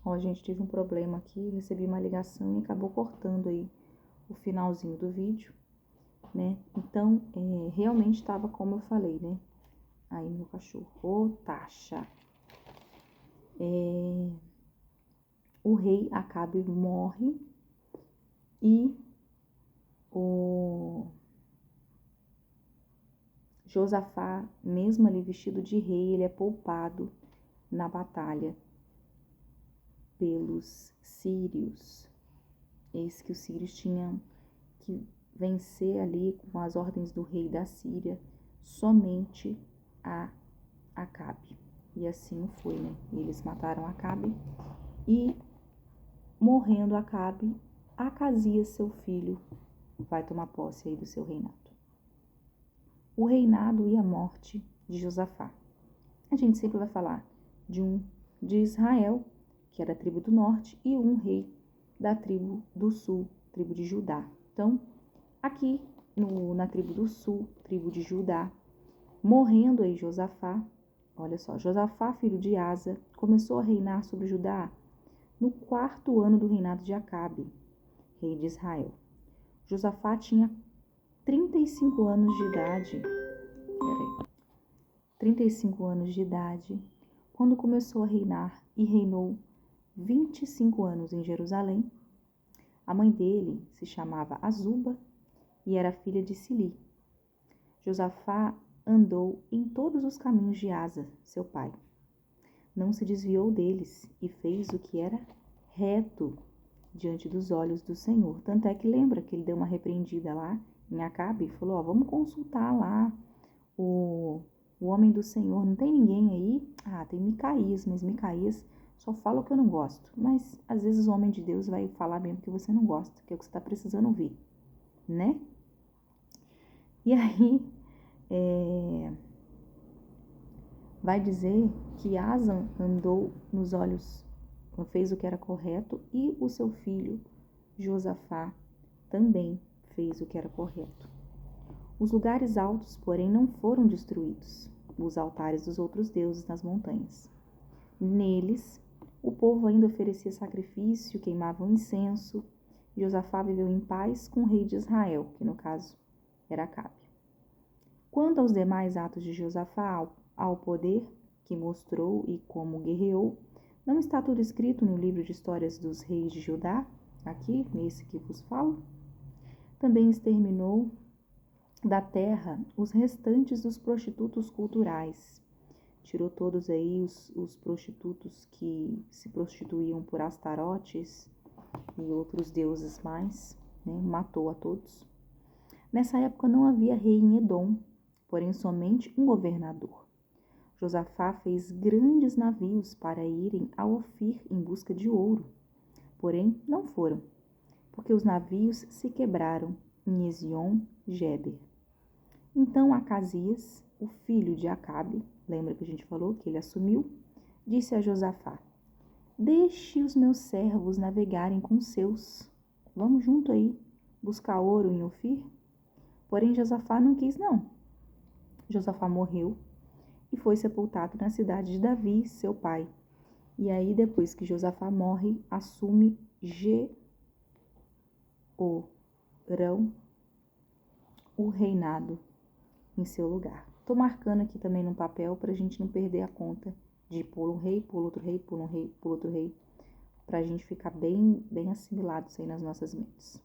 Ó, gente, tive um problema aqui, recebi uma ligação e acabou cortando aí o finalzinho do vídeo, né? Então, realmente estava como eu falei, né? Aí, meu cachorro, ô Tasha. O rei Acabe morre e o Josafá, mesmo ali vestido de rei, ele é poupado na batalha pelos sírios. Eis que os sírios tinham que vencer ali com as ordens do rei da Síria somente a Acabe. E assim foi, né? Eles mataram Acabe e, morrendo Acabe, Acasias, seu filho, vai tomar posse aí do seu reinado. O reinado e a morte de Josafá. A gente sempre vai falar de Israel, que é da tribo do norte, e um rei da tribo do sul, tribo de Judá. Então, aqui na tribo do sul, tribo de Judá, morrendo aí Josafá, olha só, Josafá, filho de Asa, começou a reinar sobre Judá no 4º ano do reinado de Acabe, rei de Israel. Josafá tinha 35 anos de idade, 35 anos de idade, quando começou a reinar e reinou 25 anos em Jerusalém. A mãe dele se chamava Azuba e era filha de Sili. Josafá andou em todos os caminhos de Asa, seu pai. Não se desviou deles e fez o que era reto diante dos olhos do Senhor. Tanto é que lembra que ele deu uma repreendida lá em Acabe e falou, vamos consultar lá o homem do Senhor. Não tem ninguém aí? Tem Micaías, mas Micaías só fala o que eu não gosto. Mas às vezes o homem de Deus vai falar mesmo que você não gosta, que é o que você está precisando ouvir, né? E aí, vai dizer que Asa andou nos olhos, fez o que era correto, e o seu filho Josafá também fez o que era correto. Os lugares altos, porém, não foram destruídos, os altares dos outros deuses nas montanhas. Neles, o povo ainda oferecia sacrifício, queimavam incenso. Josafá viveu em paz com o rei de Israel, que no caso era Acabe. Quanto aos demais atos de Josafá, ao poder que mostrou e como guerreou, não está tudo escrito no livro de histórias dos reis de Judá, aqui, nesse que vos falo? Também exterminou da terra os restantes dos prostitutos culturais. Tirou todos aí os prostitutos que se prostituíam por Astarotes e outros deuses mais, né? Matou a todos. Nessa época não havia rei em Edom, porém somente um governador. Josafá fez grandes navios para irem a Ofir em busca de ouro, porém não foram, porque os navios se quebraram em Ezion-Geber. Então Acasias, o filho de Acabe, lembra que a gente falou que ele assumiu, disse a Josafá, deixe os meus servos navegarem com os seus. Vamos junto aí, buscar ouro em Ofir? Porém Josafá não quis não. Josafá morreu e foi sepultado na cidade de Davi, seu pai. E aí depois que Josafá morre, assume Jeorão o reinado em seu lugar. Tô marcando aqui também no papel para a gente não perder a conta de pula um rei, pula outro rei, pula um rei, pula outro rei, para a gente ficar bem assimilado isso aí nas nossas mentes.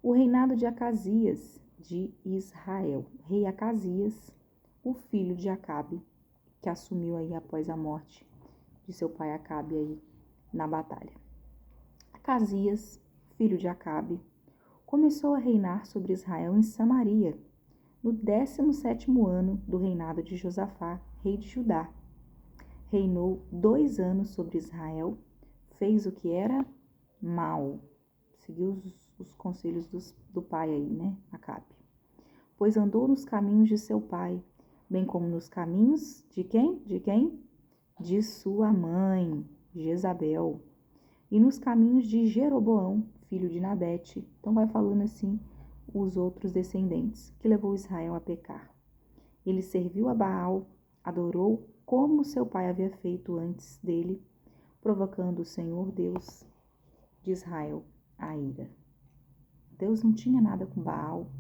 O reinado de Acasias de Israel. Rei Acasias, o filho de Acabe, que assumiu aí após a morte de seu pai Acabe aí na batalha. Acasias, filho de Acabe, começou a reinar sobre Israel em Samaria, no 17º ano do reinado de Josafá, rei de Judá. Reinou 2 anos sobre Israel, fez o que era mal, seguiu os conselhos do pai aí, né, Acabe. Pois andou nos caminhos de seu pai, bem como nos caminhos de quem? De quem? De sua mãe, Jezabel, e nos caminhos de Jeroboão, filho de Nabete. Então vai falando assim os outros descendentes, que levou Israel a pecar. Ele serviu a Baal, adorou como seu pai havia feito antes dele, provocando o Senhor Deus de Israel a ira. Deus não tinha nada com Baal,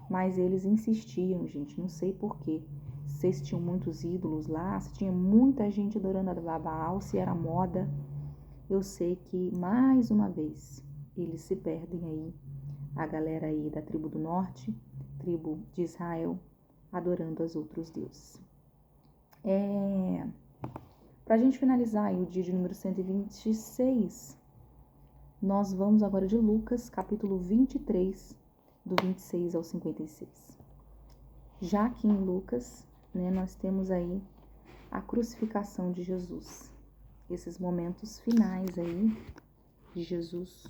mas eles insistiam, gente, não sei porquê. Se eles tinham muitos ídolos lá, se tinha muita gente adorando a Baal, se era moda. Eu sei que, mais uma vez, eles se perdem aí. A galera aí da tribo do norte, tribo de Israel, adorando os outros deuses. Para a gente finalizar aí o dia de número 126, nós vamos agora de Lucas, capítulo 23, do 26 ao 56. Já que em Lucas, nós temos aí a crucificação de Jesus. Esses momentos finais aí de Jesus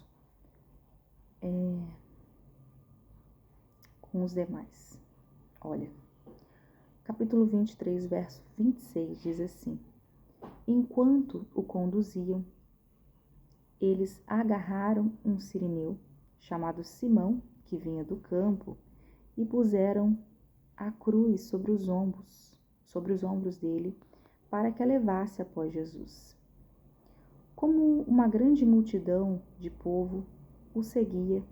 com os demais. Olha, capítulo 23, verso 26 diz assim: Enquanto o conduziam, eles agarraram um sirineu chamado Simão, que vinha do campo, e puseram a cruz sobre os ombros dele, para que a levasse após Jesus. Como uma grande multidão de povo o seguia,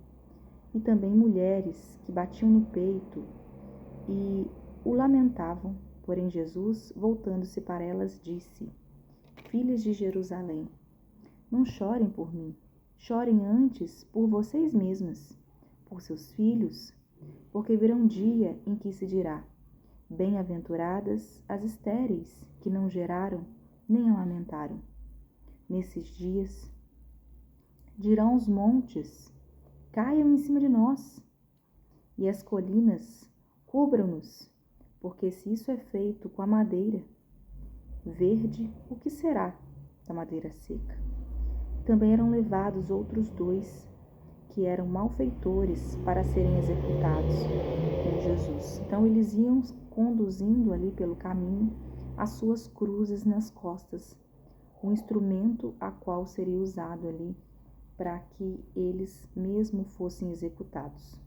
e também mulheres que batiam no peito e o lamentavam, porém Jesus, voltando-se para elas, disse: Filhas de Jerusalém, não chorem por mim, chorem antes por vocês mesmas, por seus filhos, porque virá um dia em que se dirá: Bem-aventuradas as estéreis, que não geraram nem amamentaram. Nesses dias dirão os montes: Caiam em cima de nós, e as colinas cubram-nos, porque se isso é feito com a madeira verde, o que será da madeira seca? Também eram levados outros 2, que eram malfeitores, para serem executados com Jesus. Então eles iam conduzindo ali pelo caminho as suas cruzes nas costas, um instrumento a qual seria usado ali para que eles mesmo fossem executados.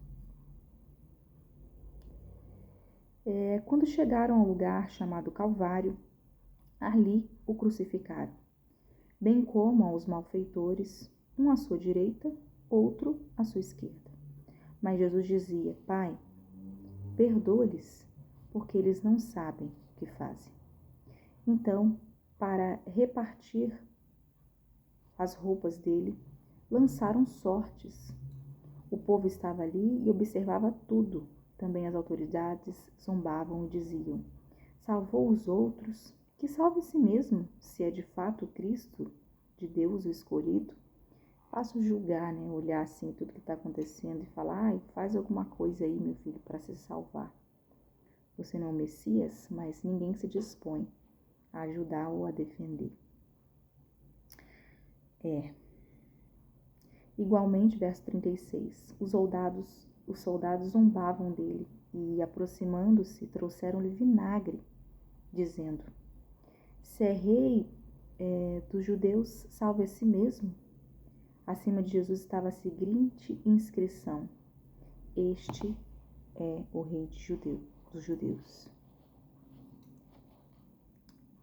Quando chegaram ao lugar chamado Calvário, ali o crucificaram, bem como aos malfeitores, um à sua direita, outro à sua esquerda. Mas Jesus dizia: Pai, perdoa-lhes, porque eles não sabem o que fazem. Então, para repartir as roupas dele, lançaram sortes. O povo estava ali e observava tudo. Também as autoridades zombavam e diziam: Salvou os outros, que salve a si mesmo, se é de fato o Cristo de Deus o escolhido. Faço julgar, olhar assim tudo que está acontecendo e falar: faz alguma coisa aí, meu filho, para se salvar. Você não é o Messias, mas ninguém se dispõe a ajudar ou a defender. Igualmente, verso 36, os soldados zombavam dele e, aproximando-se, trouxeram-lhe vinagre, dizendo: Se é rei dos judeus, salve a si mesmo. Acima de Jesus estava a seguinte inscrição: Este é o rei dos judeus.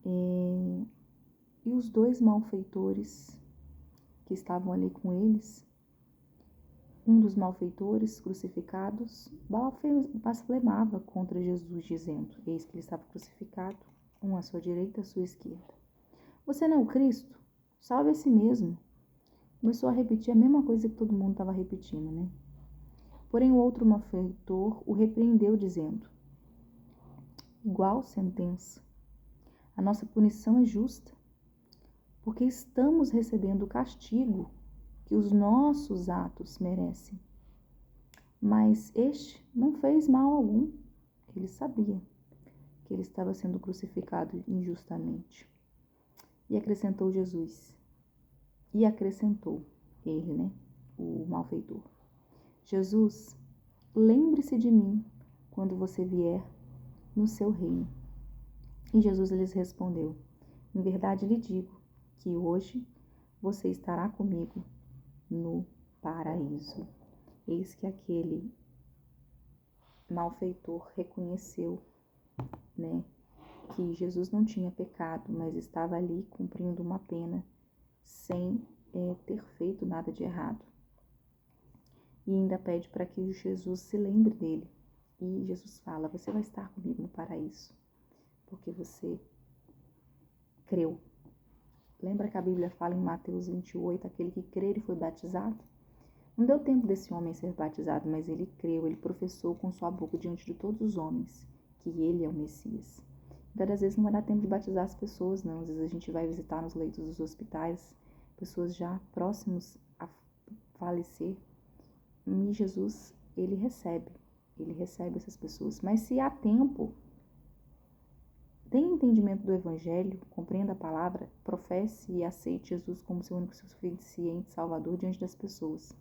E os 2 malfeitores que estavam ali com eles, um dos malfeitores crucificados, blasfemava contra Jesus, dizendo: Eis que ele estava crucificado, um à sua direita e à sua esquerda. Você não é o Cristo? Salve a si mesmo. Começou a repetir a mesma coisa que todo mundo estava repetindo, Porém o outro malfeitor o repreendeu, dizendo: Igual sentença. A nossa punição é justa, porque estamos recebendo o castigo que os nossos atos merecem. Mas este não fez mal algum. Ele sabia que ele estava sendo crucificado injustamente. E acrescentou Jesus. E acrescentou ele, o malfeitor: Jesus, lembre-se de mim quando você vier no seu reino. E Jesus lhes respondeu: Em verdade lhe digo que hoje você estará comigo no paraíso. Eis que aquele malfeitor reconheceu, que Jesus não tinha pecado, mas estava ali cumprindo uma pena, sem ter feito nada de errado. E ainda pede para que Jesus se lembre dele. E Jesus fala: você vai estar comigo no paraíso, porque você creu. Lembra que a Bíblia fala em Mateus 28, aquele que crer e foi batizado? Não deu tempo desse homem ser batizado, mas ele creu, ele professou com sua boca diante de todos os homens que ele é o Messias. Então, às vezes não vai dar tempo de batizar as pessoas, não. Às vezes a gente vai visitar nos leitos dos hospitais pessoas já próximos a falecer. E Jesus, ele recebe essas pessoas. Mas se há tempo, tenha entendimento do Evangelho, compreenda a palavra, professe e aceite Jesus como seu único suficiente Salvador diante das pessoas.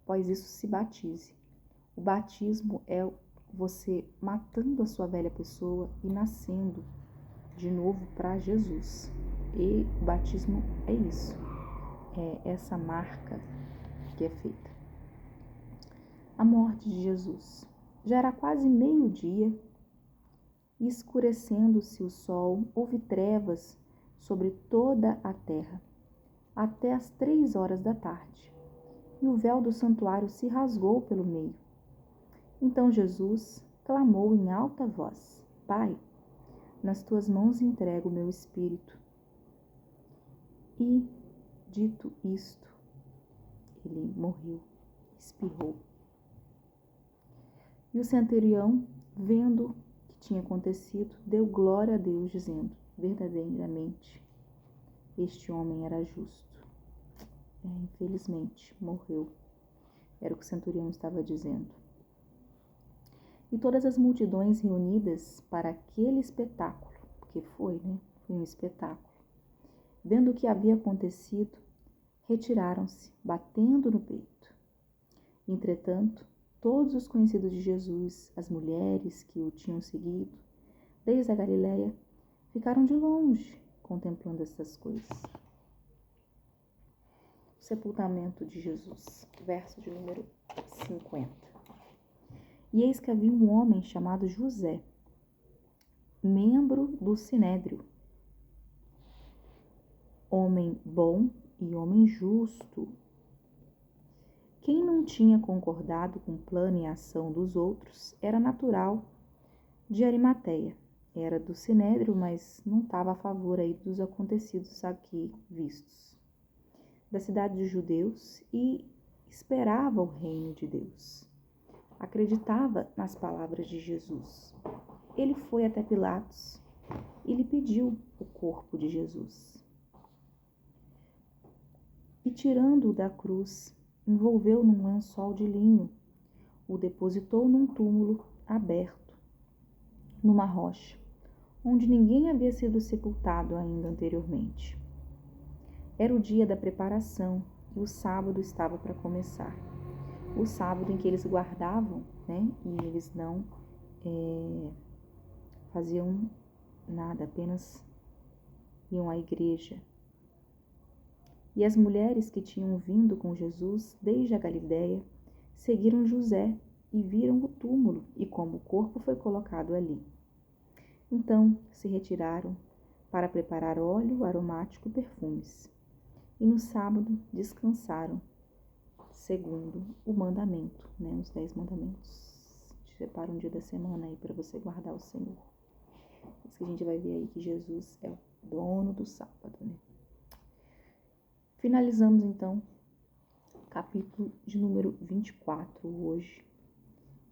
Após isso, se batize. O batismo é você matando a sua velha pessoa e nascendo de novo para Jesus. E o batismo é isso, é essa marca que é feita. A morte de Jesus. Já era quase meio-dia, e escurecendo-se o sol, houve trevas sobre toda a terra, até as 3 horas da tarde, e o véu do santuário se rasgou pelo meio. Então Jesus clamou em alta voz: Pai, nas tuas mãos entrego o meu espírito. E, dito isto, ele morreu, espirrou. E o centurião, vendo o que tinha acontecido, deu glória a Deus, dizendo: verdadeiramente, este homem era justo. Infelizmente, morreu. Era o que o centurião estava dizendo. E todas as multidões reunidas para aquele espetáculo, porque foi um espetáculo, vendo o que havia acontecido, retiraram-se, batendo no peito. Entretanto, todos os conhecidos de Jesus, as mulheres que o tinham seguido, desde a Galiléia, ficaram de longe contemplando essas coisas. O sepultamento de Jesus, verso de número 50. E eis que havia um homem chamado José, membro do Sinédrio, homem bom e homem justo. Quem não tinha concordado com o plano e a ação dos outros era natural de Arimateia. Era do Sinédrio, mas não estava a favor aí dos acontecidos aqui vistos. Da cidade dos judeus e esperava o reino de Deus. Acreditava nas palavras de Jesus. Ele foi até Pilatos e lhe pediu o corpo de Jesus. E tirando-o da cruz, envolveu num lençol de linho, o depositou num túmulo aberto, numa rocha, onde ninguém havia sido sepultado ainda anteriormente. Era o dia da preparação e o sábado estava para começar. O sábado em que eles guardavam, e eles não faziam nada, apenas iam à igreja. E as mulheres que tinham vindo com Jesus desde a Galiléia seguiram José e viram o túmulo e como o corpo foi colocado ali. Então se retiraram para preparar óleo aromático e perfumes. E no sábado descansaram, segundo o mandamento, os 10 mandamentos. Separa um dia da semana aí para você guardar o Senhor. Isso que a gente vai ver aí que Jesus é o dono do sábado, Finalizamos então o capítulo de número 24 hoje.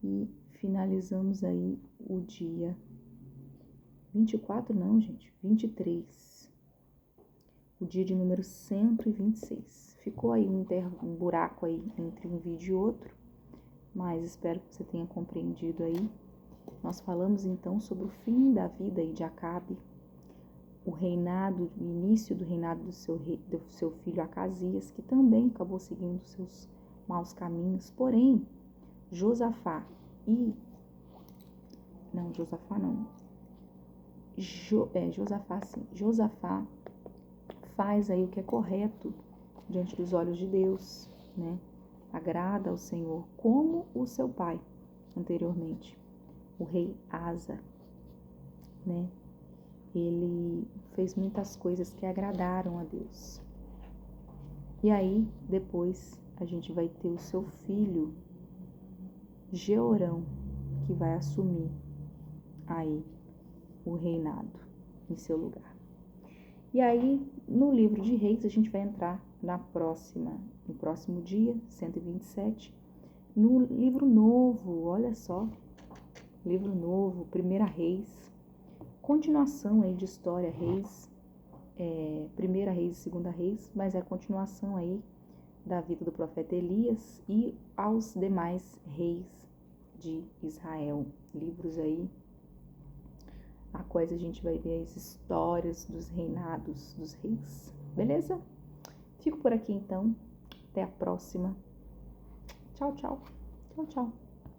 E finalizamos aí o dia 24 não, gente, 23. O dia de número 126. Ficou aí um buraco aí entre um vídeo e outro, mas espero que você tenha compreendido aí. Nós falamos então sobre o fim da vida aí de Acabe, o início do reinado do seu filho Acasias, que também acabou seguindo seus maus caminhos. Porém, Josafá faz aí o que é correto diante dos olhos de Deus, Agrada ao Senhor, como o seu pai anteriormente, o rei Asa, Ele fez muitas coisas que agradaram a Deus. E aí, depois, a gente vai ter o seu filho, Jeorão, que vai assumir aí o reinado em seu lugar. E aí, no livro de Reis, a gente vai entrar no próximo dia, 127, no livro novo, olha só, livro novo, Primeira Reis, continuação aí de história, Reis, Primeira Reis e Segunda Reis, mas é a continuação aí da vida do profeta Elias e aos demais reis de Israel. Livros aí, a quais a gente vai ver as histórias dos reinados dos reis. Beleza? Fico por aqui então. Até a próxima. Tchau, tchau. Tchau, tchau.